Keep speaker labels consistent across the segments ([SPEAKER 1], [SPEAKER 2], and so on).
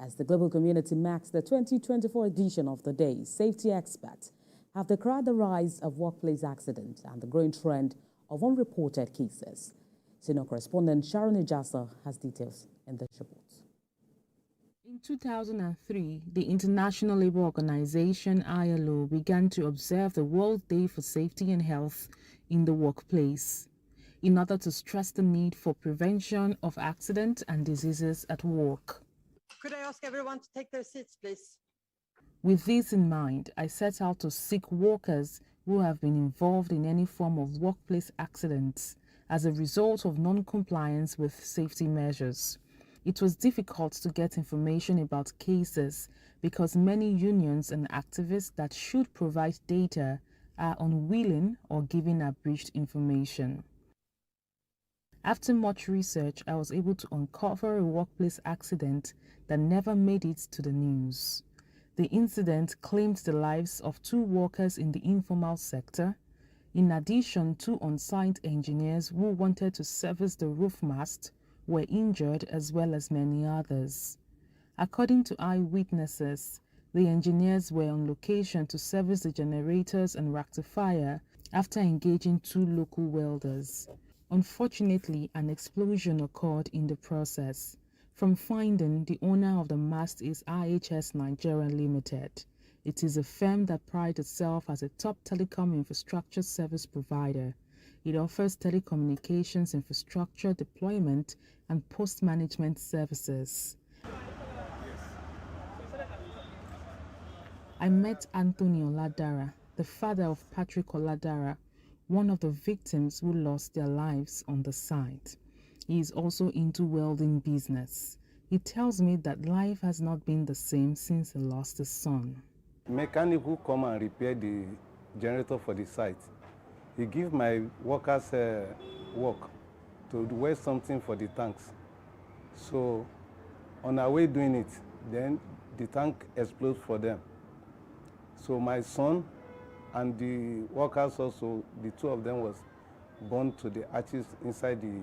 [SPEAKER 1] As the global community marks the 2024 edition of the day, safety experts have decried the rise of workplace accidents and the growing trend of unreported cases. Senior correspondent Sharon Ejasa has details in this report.
[SPEAKER 2] In 2003, the International Labour Organization (ILO) began to observe the World Day for Safety and Health in the workplace in order to stress the need for prevention of accidents and diseases at work.
[SPEAKER 3] Could I ask everyone to take their seats, please?
[SPEAKER 2] With this in mind, I set out to seek workers who have been involved in any form of workplace accidents as a result of non-compliance with safety measures. It was difficult to get information about cases because many unions and activists that should provide data are unwilling or giving abridged information. After much research, I was able to uncover a workplace accident that never made it to the news. The incident claimed the lives of 2 workers in the informal sector. In addition, 2 on-site engineers who wanted to service the roof mast were injured, as well as many others. According to eyewitnesses, the engineers were on location to service the generators and rectifier after engaging 2 local welders. Unfortunately, an explosion occurred in the process. From finding, the owner of the mast is IHS Nigeria Limited. It is a firm that prides itself as a top telecom infrastructure service provider. It offers telecommunications infrastructure deployment and post-management services. I met Anthony Oladara, the father of Patrick Oladara, one of the victims who lost their lives on the site. He is also into welding business. He tells me that life has not been the same since he lost his son.
[SPEAKER 4] Mechanic who come and repair the generator for the site, he give my workers work to wear something for the tanks. So on our way doing it, then the tank explodes for them. So my son and the workers also, the 2 of them was burned to the ashes inside the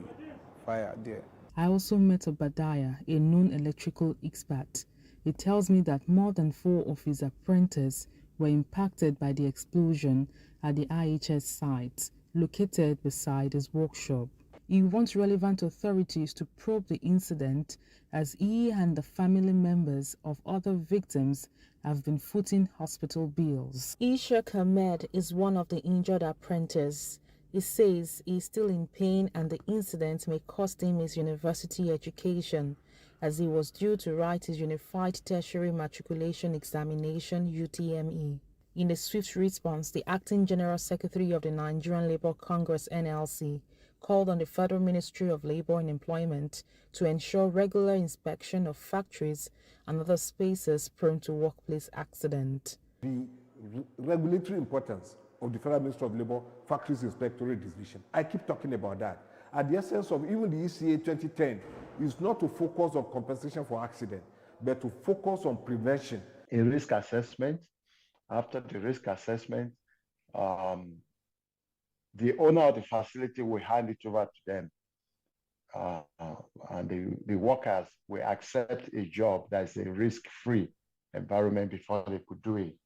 [SPEAKER 4] fire there.
[SPEAKER 2] I also met Obadiah, a known electrical expert. He tells me that more than 4 of his apprentices were impacted by the explosion at the IHS site, located beside his workshop. He wants relevant authorities to probe the incident, as he and the family members of other victims have been footing hospital bills. Ishaq Ahmed is one of the injured apprentices. He says he is still in pain and the incident may cost him his university education, as he was due to write his Unified Tertiary Matriculation Examination (UTME). In a swift response, the Acting General Secretary of the Nigerian Labour Congress (NLC) called on the Federal Ministry of Labour and Employment to ensure regular inspection of factories and other spaces prone to workplace accident.
[SPEAKER 5] The regulatory importance of the Federal Ministry of Labour Factories Inspectorate Division, I keep talking about that. At the essence of even the ECA 2010 is not to focus on compensation for accident, but to focus on prevention.
[SPEAKER 6] A risk assessment. After the risk assessment, the owner of the facility will hand it over to them. And the workers will accept a job that is a risk-free environment before they could do it.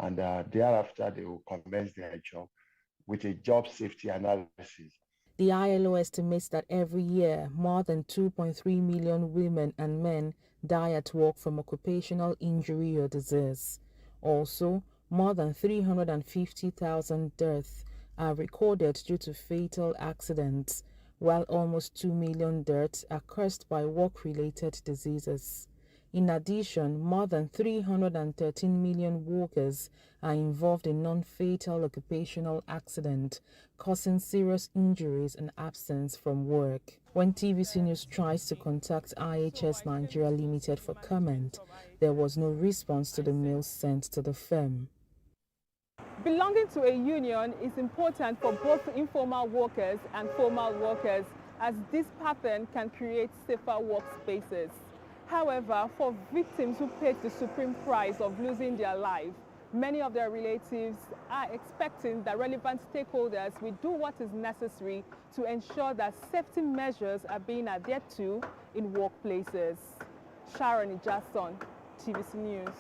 [SPEAKER 6] And thereafter, they will commence their job with a job safety analysis.
[SPEAKER 2] The ILO estimates that every year, more than 2.3 million women and men die at work from occupational injury or disease. Also, more than 350,000 deaths are recorded due to fatal accidents, while almost 2 million deaths are caused by work-related diseases. In addition, more than 313 million workers are involved in non-fatal occupational accidents, causing serious injuries and absence from work. When TVC News tries to contact IHS Nigeria Limited for comment, there was no response to the mail sent to the firm.
[SPEAKER 7] Belonging to a union is important for both informal workers and formal workers, as this pattern can create safer workspaces. However, for victims who paid the supreme price of losing their life, many of their relatives are expecting that relevant stakeholders will do what is necessary to ensure that safety measures are being adhered to in workplaces. Sharon Ijason, TVC News.